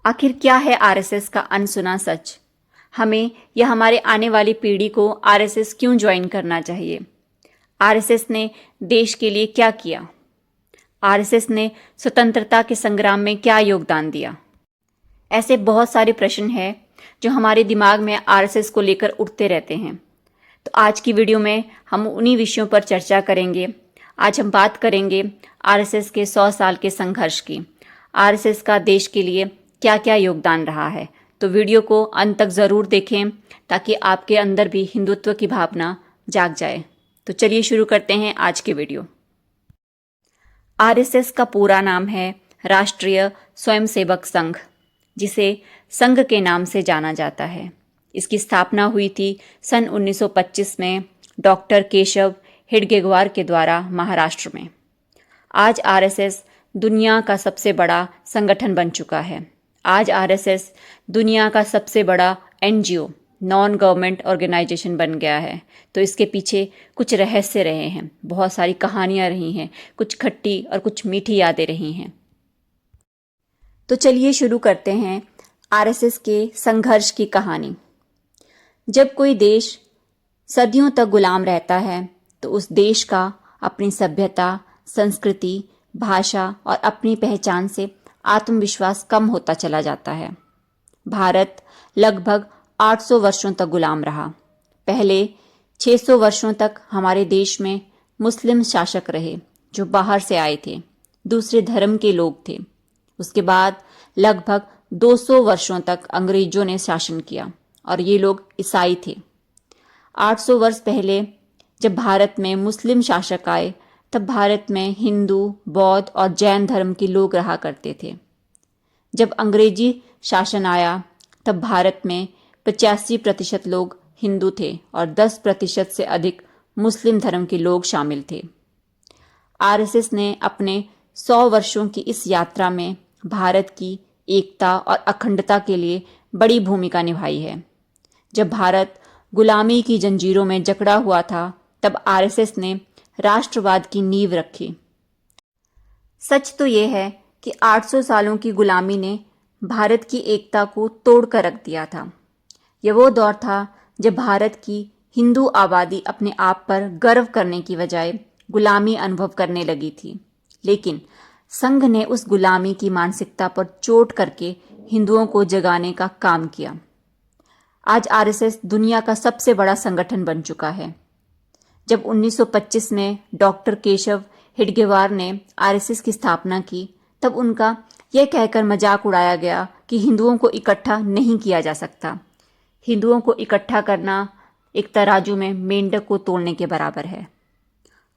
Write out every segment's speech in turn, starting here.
आखिर क्या है आरएसएस का अनसुना सच? हमें या हमारे आने वाली पीढ़ी को आरएसएस क्यों ज्वाइन करना चाहिए? आरएसएस ने देश के लिए क्या किया? आरएसएस ने स्वतंत्रता के संग्राम में क्या योगदान दिया? ऐसे बहुत सारे प्रश्न हैं जो हमारे दिमाग में आरएसएस को लेकर उठते रहते हैं। तो आज की वीडियो में हम उन्हीं विषयों पर चर्चा करेंगे। आज हम बात करेंगे आरएसएस के 100 साल के संघर्ष की। आरएसएस का देश के लिए क्या क्या योगदान रहा है। तो वीडियो को अंत तक ज़रूर देखें ताकि आपके अंदर भी हिंदुत्व की भावना जाग जाए। तो चलिए शुरू करते हैं आज की वीडियो। आरएसएस का पूरा नाम है राष्ट्रीय स्वयंसेवक संघ, जिसे संघ के नाम से जाना जाता है। इसकी स्थापना हुई थी सन 1925 में डॉक्टर केशव हेडगेवार के द्वारा महाराष्ट्र में। आज आरएसएस दुनिया का सबसे बड़ा संगठन बन चुका है। आज आरएसएस दुनिया का सबसे बड़ा एनजीओ, नॉन गवर्नमेंट ऑर्गेनाइजेशन बन गया है। तो इसके पीछे कुछ रहस्य रहे हैं, बहुत सारी कहानियां रही हैं, कुछ खट्टी और कुछ मीठी यादें रही हैं। तो चलिए शुरू करते हैं आरएसएस के संघर्ष की कहानी। जब कोई देश सदियों तक गुलाम रहता है तो उस देश का अपनी सभ्यता, संस्कृति, भाषा और अपनी पहचान से आत्मविश्वास कम होता चला जाता है। भारत लगभग 800 वर्षों तक गुलाम रहा। पहले 600 वर्षों तक हमारे देश में मुस्लिम शासक रहे जो बाहर से आए थे, दूसरे धर्म के लोग थे। उसके बाद लगभग 200 वर्षों तक अंग्रेजों ने शासन किया और ये लोग ईसाई थे। 800 वर्ष पहले जब भारत में मुस्लिम शासक आए तब भारत में हिंदू, बौद्ध और जैन धर्म के लोग रहा करते थे। जब अंग्रेजी शासन आया तब भारत में 85% लोग हिंदू थे और 10% से अधिक मुस्लिम धर्म के लोग शामिल थे। आरएसएस ने अपने 100 वर्षों की इस यात्रा में भारत की एकता और अखंडता के लिए बड़ी भूमिका निभाई है। जब भारत गुलामी की जंजीरों में जकड़ा हुआ था तब आरएसएस ने राष्ट्रवाद की नींव रखी। सच तो यह है कि 800 सालों की गुलामी ने भारत की एकता को तोड़ कर रख दिया था। यह वो दौर था जब भारत की हिंदू आबादी अपने आप पर गर्व करने की बजाय गुलामी अनुभव करने लगी थी। लेकिन संघ ने उस गुलामी की मानसिकता पर चोट करके हिंदुओं को जगाने का काम किया। आज आरएसएस दुनिया का सबसे बड़ा संगठन बन चुका है। जब 1925 में डॉक्टर केशव हेडगेवार ने आरएसएस की स्थापना की तब उनका यह कहकर मजाक उड़ाया गया कि हिंदुओं को इकट्ठा नहीं किया जा सकता। हिंदुओं को इकट्ठा करना एक तराजू में मेंढक को तोड़ने के बराबर है।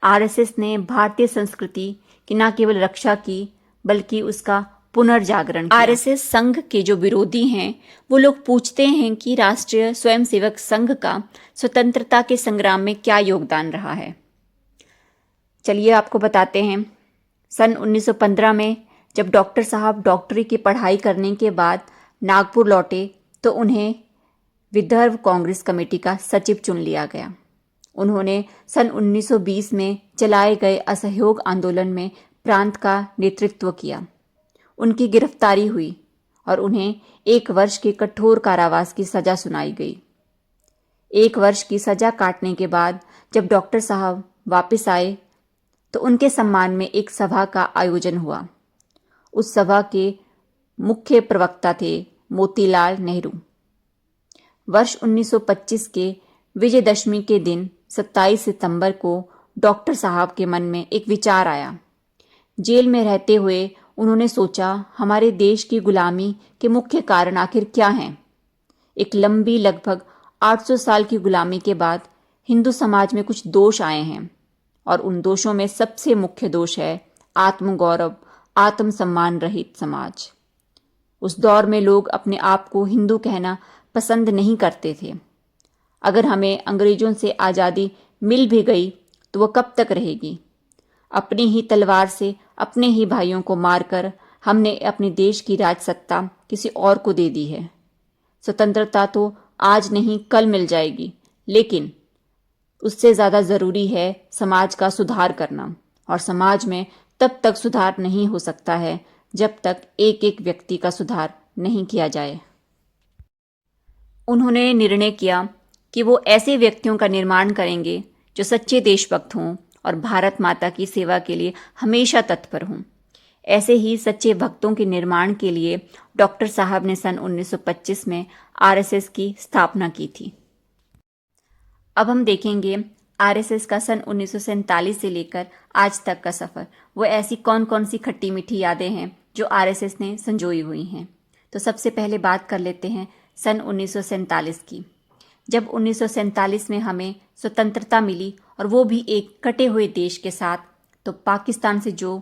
आरएसएस ने भारतीय संस्कृति की न केवल रक्षा की बल्कि उसका पुनर्जागरण किया। आरएसएस संघ के जो विरोधी हैं वो लोग पूछते हैं कि राष्ट्रीय स्वयंसेवक संघ का स्वतंत्रता के संग्राम में क्या योगदान रहा है। चलिए आपको बताते हैं। सन 1915 में जब डॉक्टर साहब डॉक्टरी की पढ़ाई करने के बाद नागपुर लौटे तो उन्हें विदर्भ कांग्रेस कमेटी का सचिव चुन लिया गया। उन्होंने सन 1920 में चलाए गए असहयोग आंदोलन में प्रांत का नेतृत्व किया। उनकी गिरफ्तारी हुई और उन्हें 1 वर्ष के कठोर कारावास की सजा सुनाई गई। 1 वर्ष की सजा काटने के बाद जब डॉक्टर साहब वापस आए तो उनके सम्मान में एक सभा का आयोजन हुआ। उस सभा के मुख्य प्रवक्ता थे मोतीलाल नेहरू। वर्ष 1925 के विजयदशमी के दिन 27 सितंबर को डॉक्टर साहब के मन में एक विचार आया। जेल में रहते हुए उन्होंने सोचा, हमारे देश की गुलामी के मुख्य कारण आखिर क्या हैं? एक लंबी लगभग 800 साल की गुलामी के बाद हिंदू समाज में कुछ दोष आए हैं और उन दोषों में सबसे मुख्य दोष है आत्मगौरव, आत्मसम्मान रहित समाज। उस दौर में लोग अपने आप को हिंदू कहना पसंद नहीं करते थे। अगर हमें अंग्रेजों से आज़ादी मिल भी गई तो वह कब तक रहेगी? अपनी ही तलवार से अपने ही भाइयों को मारकर हमने अपने देश की राजसत्ता किसी और को दे दी है। स्वतंत्रता तो आज नहीं कल मिल जाएगी, लेकिन उससे ज़्यादा ज़रूरी है समाज का सुधार करना। और समाज में तब तक सुधार नहीं हो सकता है जब तक एक एक व्यक्ति का सुधार नहीं किया जाए। उन्होंने निर्णय किया कि वो ऐसे व्यक्तियों का निर्माण करेंगे जो सच्चे देशभक्त हों और भारत माता की सेवा के लिए हमेशा तत्पर हों। ऐसे ही सच्चे भक्तों के निर्माण के लिए डॉक्टर साहब ने सन 1925 में आरएसएस की स्थापना की थी। अब हम देखेंगे आरएसएस का सन 1947 से लेकर आज तक का सफ़र। वो ऐसी कौन कौन सी खट्टी मीठी यादें हैं जो आरएसएस ने संजोई हुई हैं। तो सबसे पहले बात कर लेते हैं सन 1947 की। जब 1947 में हमें स्वतंत्रता मिली और वो भी एक कटे हुए देश के साथ, तो पाकिस्तान से जो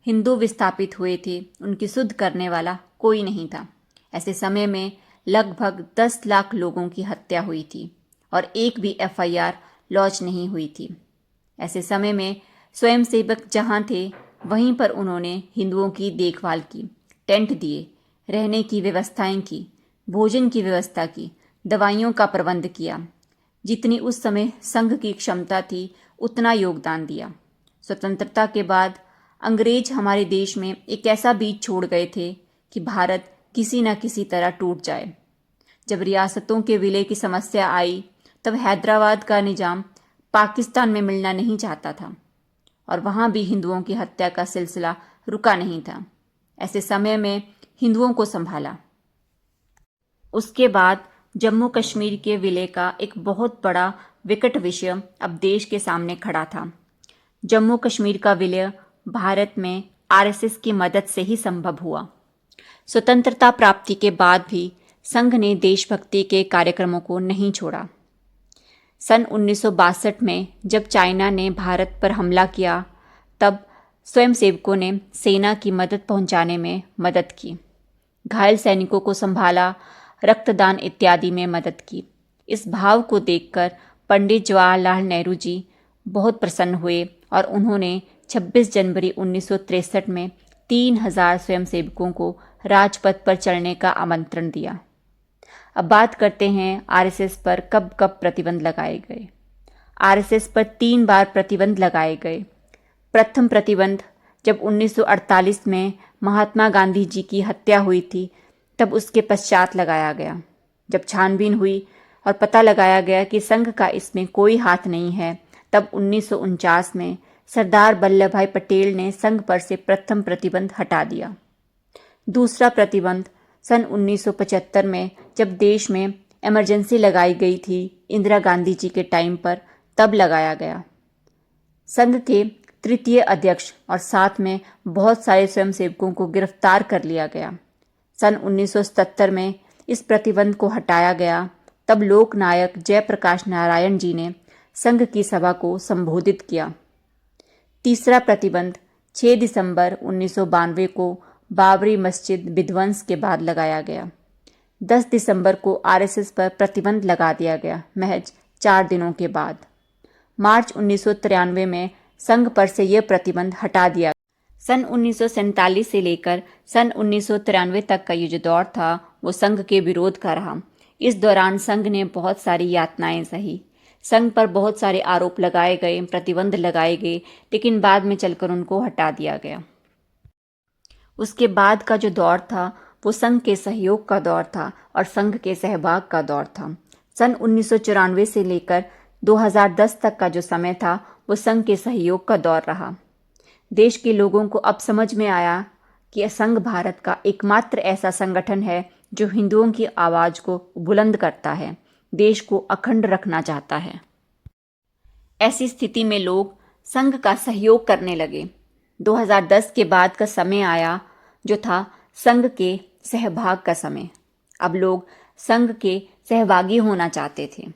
हिंदू विस्थापित हुए थे उनकी सुध करने वाला कोई नहीं था। ऐसे समय में लगभग 10 लाख लोगों की हत्या हुई थी और एक भी एफआईआर लॉन्च नहीं हुई थी। ऐसे समय में स्वयंसेवक जहाँ थे वहीं पर उन्होंने हिंदुओं की देखभाल की, टेंट दिए, रहने की व्यवस्थाएं की, भोजन की व्यवस्था की, दवाइयों का प्रबंध किया। जितनी उस समय संघ की क्षमता थी उतना योगदान दिया। स्वतंत्रता के बाद अंग्रेज हमारे देश में एक ऐसा बीज छोड़ गए थे कि भारत किसी न किसी तरह टूट जाए। जब रियासतों के विलय की समस्या आई तब हैदराबाद का निजाम पाकिस्तान में मिलना नहीं चाहता था और वहाँ भी हिंदुओं की हत्या का सिलसिला रुका नहीं था। ऐसे समय में हिंदुओं को संभाला। उसके बाद जम्मू कश्मीर के विलय का एक बहुत बड़ा विकट विषय अब देश के सामने खड़ा था। जम्मू कश्मीर का विलय भारत में आरएसएस की मदद से ही संभव हुआ। स्वतंत्रता प्राप्ति के बाद भी संघ ने देशभक्ति के कार्यक्रमों को नहीं छोड़ा। सन 1962 में जब चाइना ने भारत पर हमला किया तब स्वयंसेवकों ने सेना की मदद पहुंचाने में मदद की, घायल सैनिकों को संभाला, रक्तदान इत्यादि में मदद की। इस भाव को देखकर पंडित जवाहरलाल नेहरू जी बहुत प्रसन्न हुए और उन्होंने 26 जनवरी 1963 में 3000 स्वयंसेवकों को राजपथ पर चलने का आमंत्रण दिया। अब बात करते हैं आरएसएस पर कब कब प्रतिबंध लगाए गए। आरएसएस पर 3 बार प्रतिबंध लगाए गए। प्रथम प्रतिबंध जब 1948 में महात्मा गांधी जी की हत्या हुई थी तब उसके पश्चात लगाया गया। जब छानबीन हुई और पता लगाया गया कि संघ का इसमें कोई हाथ नहीं है, तब 1949 में सरदार वल्लभ भाई पटेल ने संघ पर से प्रथम प्रतिबंध हटा दिया। दूसरा प्रतिबंध सन 1975 में जब देश में इमरजेंसी लगाई गई थी इंदिरा गांधी जी के टाइम पर, तब लगाया गया। संघ के तृतीय अध्यक्ष और साथ में बहुत सारे स्वयंसेवकों को गिरफ्तार कर लिया गया। सन 1977 में इस प्रतिबंध को हटाया गया। तब लोकनायक जयप्रकाश नारायण जी ने संघ की सभा को संबोधित किया। तीसरा प्रतिबंध 6 दिसंबर 1992 को बाबरी मस्जिद विध्वंस के बाद लगाया गया। 10 दिसंबर को आरएसएस पर प्रतिबंध लगा दिया गया, महज 4 दिनों के बाद। मार्च 1993 में संघ पर से यह प्रतिबंध हटा दिया। सन 1947 से लेकर सन 1993 तक का ये जो दौर था वो संघ के विरोध का रहा। इस दौरान संघ ने बहुत सारी यातनाएं सही। संघ पर बहुत सारे आरोप लगाए गए, प्रतिबंध लगाए गए, लेकिन बाद में चलकर उनको हटा दिया गया। उसके बाद का जो दौर था वो संघ के सहयोग का दौर था और संघ के सहभाग का दौर था। सन 1994 से लेकर 2010 तक का जो समय था वो संघ के सहयोग का दौर रहा। देश के लोगों को अब समझ में आया कि संघ भारत का एकमात्र ऐसा संगठन है जो हिंदुओं की आवाज़ को बुलंद करता है, देश को अखंड रखना चाहता है। ऐसी स्थिति में लोग संघ का सहयोग करने लगे। 2010 के बाद का समय आया जो था संघ के सहभाग का समय। अब लोग संघ के सहभागी होना चाहते थे,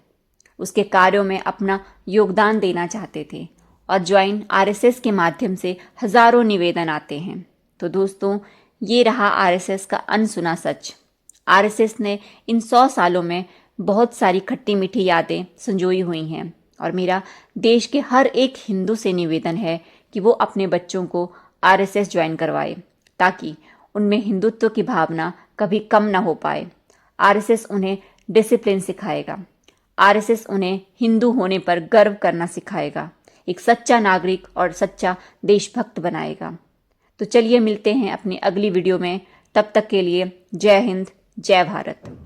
उसके कार्यों में अपना योगदान देना चाहते थे और ज्वाइन आरएसएस के माध्यम से हजारों निवेदन आते हैं। तो दोस्तों, ये रहा आरएसएस का अनसुना सच। आरएसएस ने इन 100 सालों में बहुत सारी खट्टी मीठी यादें संजोई हुई हैं और मेरा देश के हर एक हिंदू से निवेदन है कि वो अपने बच्चों को आरएसएस ज्वाइन करवाए ताकि उनमें हिंदुत्व की भावना कभी कम ना हो पाए। आरएसएस उन्हें डिसिप्लिन सिखाएगा। आरएसएस उन्हें हिंदू होने पर गर्व करना सिखाएगा, एक सच्चा नागरिक और सच्चा देशभक्त बनाएगा। तो चलिए मिलते हैं अपनी अगली वीडियो में। तब तक के लिए जय हिंद, जय भारत।